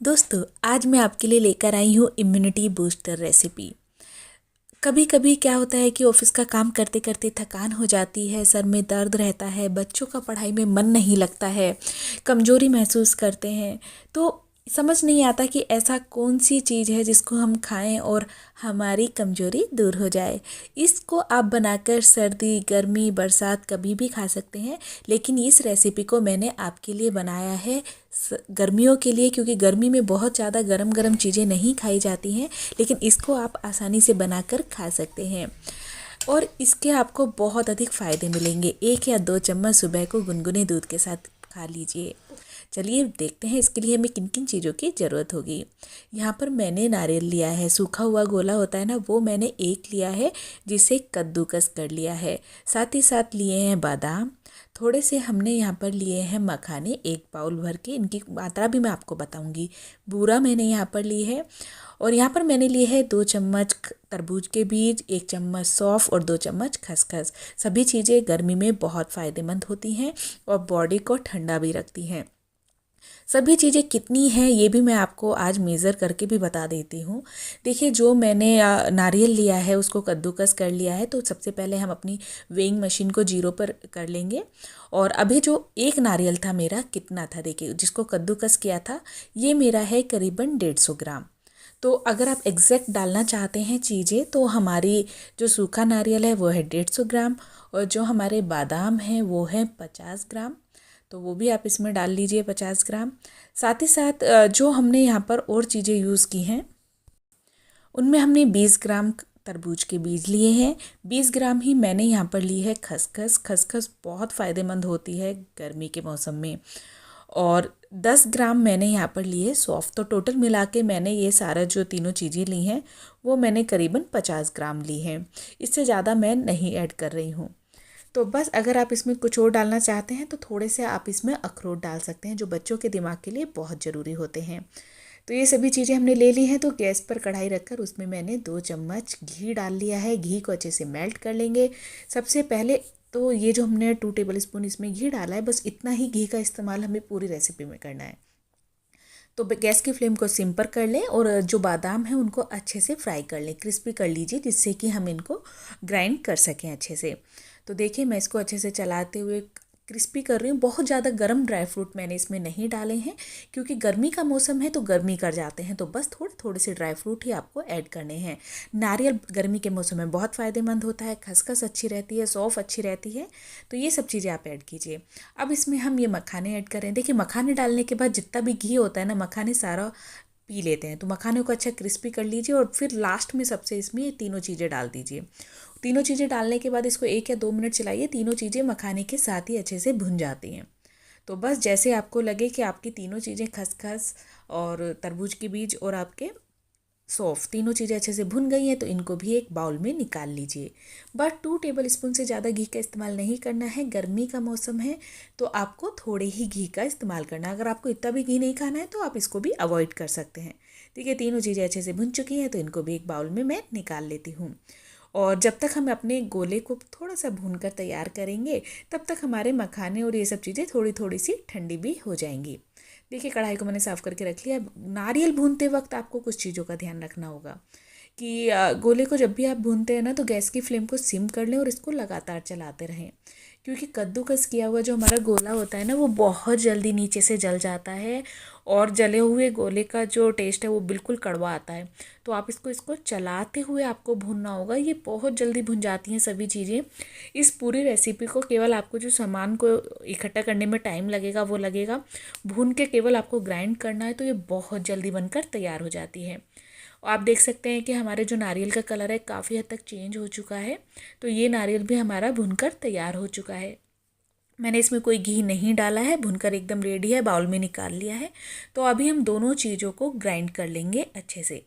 दोस्तों, आज मैं आपके लिए लेकर आई हूँ इम्यूनिटी बूस्टर रेसिपी। कभी कभी क्या होता है कि ऑफिस का काम करते करते थकान हो जाती है, सर में दर्द रहता है, बच्चों का पढ़ाई में मन नहीं लगता है, कमज़ोरी महसूस करते हैं। तो समझ नहीं आता कि ऐसा कौन सी चीज़ है जिसको हम खाएं और हमारी कमज़ोरी दूर हो जाए। इसको आप बनाकर सर्दी, गर्मी, बरसात कभी भी खा सकते हैं। लेकिन इस रेसिपी को मैंने आपके लिए बनाया है गर्मियों के लिए, क्योंकि गर्मी में बहुत ज़्यादा गरम गरम चीज़ें नहीं खाई जाती हैं। लेकिन इसको आप आसानी से बनाकर खा सकते हैं और इसके आपको बहुत अधिक फ़ायदे मिलेंगे। 1 या 2 चम्मच सुबह को गुनगुने दूध के साथ खा लीजिए। चलिए देखते हैं इसके लिए हमें किन किन चीज़ों की ज़रूरत होगी। यहाँ पर मैंने नारियल लिया है, सूखा हुआ गोला होता है ना, वो मैंने एक लिया है, जिसे कद्दूकस कर लिया है। साथ ही साथ लिए हैं बादाम, थोड़े से हमने यहाँ पर लिए हैं मखाने, 1 बाउल भर के। इनकी मात्रा भी मैं आपको बताऊंगी। बूरा मैंने यहाँ पर ली है और यहाँ पर मैंने लिए है 2 चम्मच तरबूज के बीज, 1 चम्मच सौंफ और 2 चम्मच खसखस। सभी चीज़ें गर्मी में बहुत फ़ायदेमंद होती हैं और बॉडी को ठंडा भी रखती हैं। सभी चीज़ें कितनी हैं ये भी मैं आपको आज मेज़र करके भी बता देती हूँ। देखिए, जो मैंने नारियल लिया है उसको कद्दूकस कर लिया है, तो सबसे पहले हम अपनी वेइंग मशीन को 0 पर कर लेंगे। और अभी जो एक नारियल था मेरा, कितना था देखिए, जिसको कद्दूकस किया था, ये मेरा है करीबन 150 ग्राम। तो अगर आप एग्जैक्ट डालना चाहते हैं चीज़ें, तो हमारी जो सूखा नारियल है वो है 150 ग्राम और जो हमारे बादाम हैं वो है 50 ग्राम। तो वो भी आप इसमें डाल लीजिए 50 ग्राम। साथ ही साथ जो हमने यहाँ पर और चीज़ें यूज़ की हैं उनमें हमने 20 ग्राम तरबूज के बीज लिए हैं। 20 ग्राम ही मैंने यहाँ पर ली है खसखस। खसखस बहुत फ़ायदेमंद होती है गर्मी के मौसम में। और 10 ग्राम मैंने यहाँ पर लिए सौंफ। तो टोटल मिला के मैंने ये सारा जो तीनों चीज़ें ली हैं वो मैंने करीबन 50 ग्राम ली हैं। इससे ज़्यादा मैं नहीं ऐड कर रही हूँ। तो बस अगर आप इसमें कुछ और डालना चाहते हैं तो थोड़े से आप इसमें अखरोट डाल सकते हैं, जो बच्चों के दिमाग के लिए बहुत ज़रूरी होते हैं। तो ये सभी चीज़ें हमने ले ली हैं। तो गैस पर कढ़ाई रखकर उसमें मैंने 2 चम्मच घी डाल लिया है। घी को अच्छे से मेल्ट कर लेंगे। सबसे पहले तो ये जो हमने 2 टेबल स्पून इसमें घी डाला है, बस इतना ही घी का इस्तेमाल हमें पूरी रेसिपी में करना है। तो गैस की फ्लेम को सिम पर कर लें और जो बादाम है उनको अच्छे से फ्राई कर लें, क्रिस्पी कर लीजिए, जिससे कि हम इनको ग्राइंड कर सकें अच्छे से। तो देखिए, मैं इसको अच्छे से चलाते हुए क्रिस्पी कर रही हूँ। बहुत ज़्यादा गर्म ड्राई फ्रूट मैंने इसमें नहीं डाले हैं, क्योंकि गर्मी का मौसम है तो गर्मी कर जाते हैं। तो बस थोड़े थोड़े से ड्राई फ्रूट ही आपको ऐड करने हैं। नारियल गर्मी के मौसम में बहुत फ़ायदेमंद होता है, खसखस अच्छी रहती है, सौंफ अच्छी रहती है। तो ये सब चीज़ें आप ऐड कीजिए। अब इसमें हम ये मखाने ऐड करें। देखिए, मखाने डालने के बाद जितना भी घी होता है ना, मखाने सारा पी लेते हैं। तो मखानों को अच्छा क्रिस्पी कर लीजिए और फिर लास्ट में सबसे इसमें ये तीनों चीज़ें डाल दीजिए। तीनों चीज़ें डालने के बाद इसको 1 या 2 मिनट चलाइए। तीनों चीज़ें मखाने के साथ ही अच्छे से भुन जाती हैं। तो बस जैसे आपको लगे कि आपकी तीनों चीज़ें, खसखस और तरबूज के बीज और आपके सौंफ, तीनों चीज़ें अच्छे से भुन गई हैं, तो इनको भी एक बाउल में निकाल लीजिए। बट 2 टेबल स्पून से ज़्यादा घी का इस्तेमाल नहीं करना है। गर्मी का मौसम है तो आपको थोड़े ही घी का इस्तेमाल करना है। अगर आपको इतना भी घी नहीं खाना है तो आप इसको भी अवॉइड कर सकते हैं। ठीक है, तीनों चीज़ें अच्छे से भुन चुकी हैं, तो इनको भी एक बाउल में मैं निकाल लेती हूँ। और जब तक हम अपने गोले को थोड़ा सा भूनकर तैयार करेंगे, तब तक हमारे मखाने और ये सब चीज़ें थोड़ी थोड़ी सी ठंडी भी हो जाएंगी। देखिए, कढ़ाई को मैंने साफ़ करके रख लिया। नारियल भूनते वक्त आपको कुछ चीज़ों का ध्यान रखना होगा कि गोले को जब भी आप भूनते हैं ना, तो गैस की फ्लेम को सिम कर लें और इसको लगातार चलाते रहें, क्योंकि कद्दूकस किया हुआ जो हमारा गोला होता है ना, वो बहुत जल्दी नीचे से जल जाता है और जले हुए गोले का जो टेस्ट है वो बिल्कुल कड़वा आता है। तो आप इसको इसको चलाते हुए आपको भूनना होगा। ये बहुत जल्दी भुन जाती हैं सभी चीज़ें। इस पूरी रेसिपी को केवल आपको जो सामान को इकट्ठा करने में टाइम लगेगा वो लगेगा। भून के केवल आपको ग्राइंड करना है, तो ये बहुत जल्दी बनकर तैयार हो जाती है। और आप देख सकते हैं कि हमारे जो नारियल का कलर है काफ़ी हद तक चेंज हो चुका है। तो ये नारियल भी हमारा भुनकर तैयार हो चुका है। मैंने इसमें कोई घी नहीं डाला है, भुनकर एकदम रेडी है, बाउल में निकाल लिया है। तो अभी हम दोनों चीज़ों को ग्राइंड कर लेंगे अच्छे से।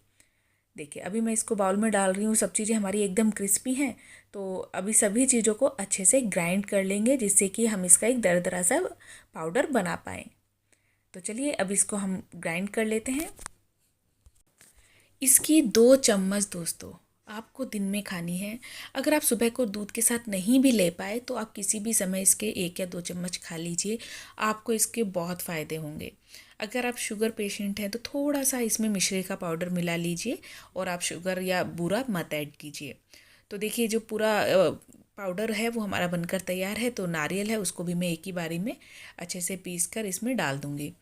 देखिए, अभी मैं इसको बाउल में डाल रही हूँ। सब चीज़ें हमारी एकदम क्रिस्पी हैं। तो अभी सभी चीज़ों को अच्छे से ग्राइंड कर लेंगे, जिससे कि हम इसका एक दरदरा सा पाउडर बना पाएँ। तो चलिए, अब इसको हम ग्राइंड कर लेते हैं। इसकी 2 चम्मच दोस्तों आपको दिन में खानी है। अगर आप सुबह को दूध के साथ नहीं भी ले पाए तो आप किसी भी समय इसके 1 या 2 चम्मच खा लीजिए। आपको इसके बहुत फ़ायदे होंगे। अगर आप शुगर पेशेंट हैं तो थोड़ा सा इसमें मिश्री का पाउडर मिला लीजिए और आप शुगर या बूरा मत ऐड कीजिए। तो देखिए जो पूरा पाउडर है वो हमारा बनकर तैयार है। तो नारियल है उसको भी मैं एक ही बारी में अच्छे से पीस कर इसमें डाल दूँगी।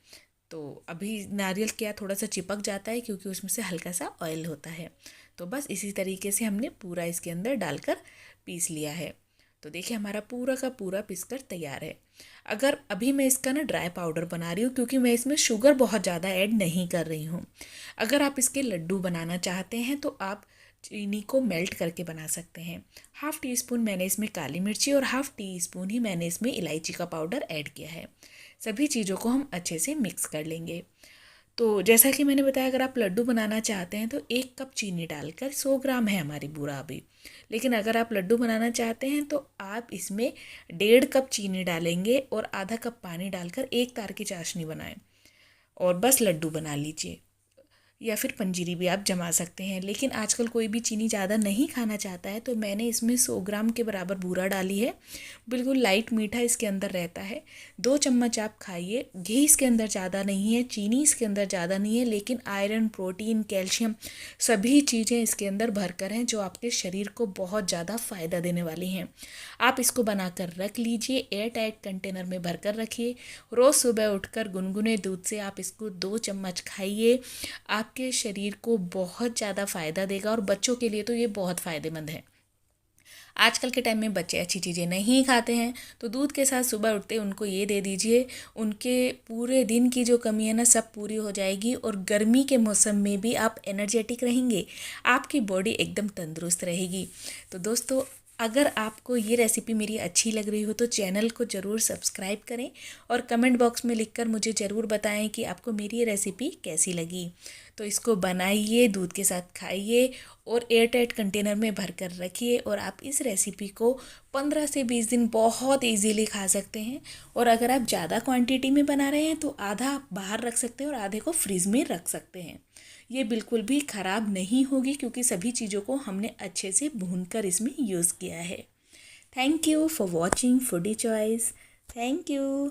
तो अभी नारियल क्या थोड़ा सा चिपक जाता है क्योंकि उसमें से हल्का सा ऑयल होता है। तो बस इसी तरीके से हमने पूरा इसके अंदर डालकर पीस लिया है। तो देखिए हमारा पूरा का पूरा पीसकर तैयार है। अगर अभी मैं इसका ना ड्राई पाउडर बना रही हूँ क्योंकि मैं इसमें शुगर बहुत ज़्यादा ऐड नहीं कर रही हूँ। अगर आप इसके लड्डू बनाना चाहते हैं तो आप चीनी को मेल्ट करके बना सकते हैं। हाफ़ टी स्पून मैंने इसमें काली मिर्ची और हाफ़ टी स्पून ही मैंने इसमें इलायची का पाउडर ऐड किया है। सभी चीज़ों को हम अच्छे से मिक्स कर लेंगे। तो जैसा कि मैंने बताया अगर आप लड्डू बनाना चाहते हैं तो 1 कप चीनी डालकर 100 ग्राम है हमारी बूरा अभी। लेकिन अगर आप लड्डू बनाना चाहते हैं तो आप इसमें 1.5 कप चीनी डालेंगे और आधा कप पानी डालकर एक तार की चाशनी बनाएं और बस लड्डू बना लीजिए। या फिर पंजीरी भी आप जमा सकते हैं। लेकिन आजकल कोई भी चीनी ज़्यादा नहीं खाना चाहता है तो मैंने इसमें 100 ग्राम के बराबर बूरा डाली है। बिल्कुल लाइट मीठा इसके अंदर रहता है। 2 चम्मच आप खाइए। घी इसके अंदर ज़्यादा नहीं है, चीनी इसके अंदर ज़्यादा नहीं है, लेकिन आयरन, प्रोटीन, कैल्शियम सभी चीज़ें इसके अंदर भरकर हैं जो आपके शरीर को बहुत ज़्यादा फ़ायदा देने वाली हैं। आप इसको बनाकर रख लीजिए, एयर टाइट कंटेनर में भरकर रखिए। रोज़ सुबह उठकर गुनगुने दूध से आप इसको 2 चम्मच खाइए। आपके शरीर को बहुत ज़्यादा फ़ायदा देगा और बच्चों के लिए तो ये बहुत फ़ायदेमंद है। आजकल के टाइम में बच्चे अच्छी चीज़ें नहीं खाते हैं तो दूध के साथ सुबह उठते उनको ये दे दीजिए। उनके पूरे दिन की जो कमी है ना सब पूरी हो जाएगी और गर्मी के मौसम में भी आप एनर्जेटिक रहेंगे। आपकी बॉडी एकदम तंदुरुस्त रहेगी। तो दोस्तों अगर आपको ये रेसिपी मेरी अच्छी लग रही हो तो चैनल को ज़रूर सब्सक्राइब करें और कमेंट बॉक्स में लिखकर मुझे ज़रूर बताएं कि आपको मेरी ये रेसिपी कैसी लगी। तो इसको बनाइए, दूध के साथ खाइए और एयरटाइट कंटेनर में भर कर रखिए और आप इस रेसिपी को 15 से 20 दिन बहुत इजीली खा सकते हैं। और अगर आप ज़्यादा क्वांटिटी में बना रहे हैं तो आधा आप बाहर रख सकते हैं और आधे को फ्रिज में रख सकते हैं। ये बिल्कुल भी ख़राब नहीं होगी क्योंकि सभी चीज़ों को हमने अच्छे से भूनकर इसमें यूज़ किया है। Thank you for watching foodie choice. Thank you.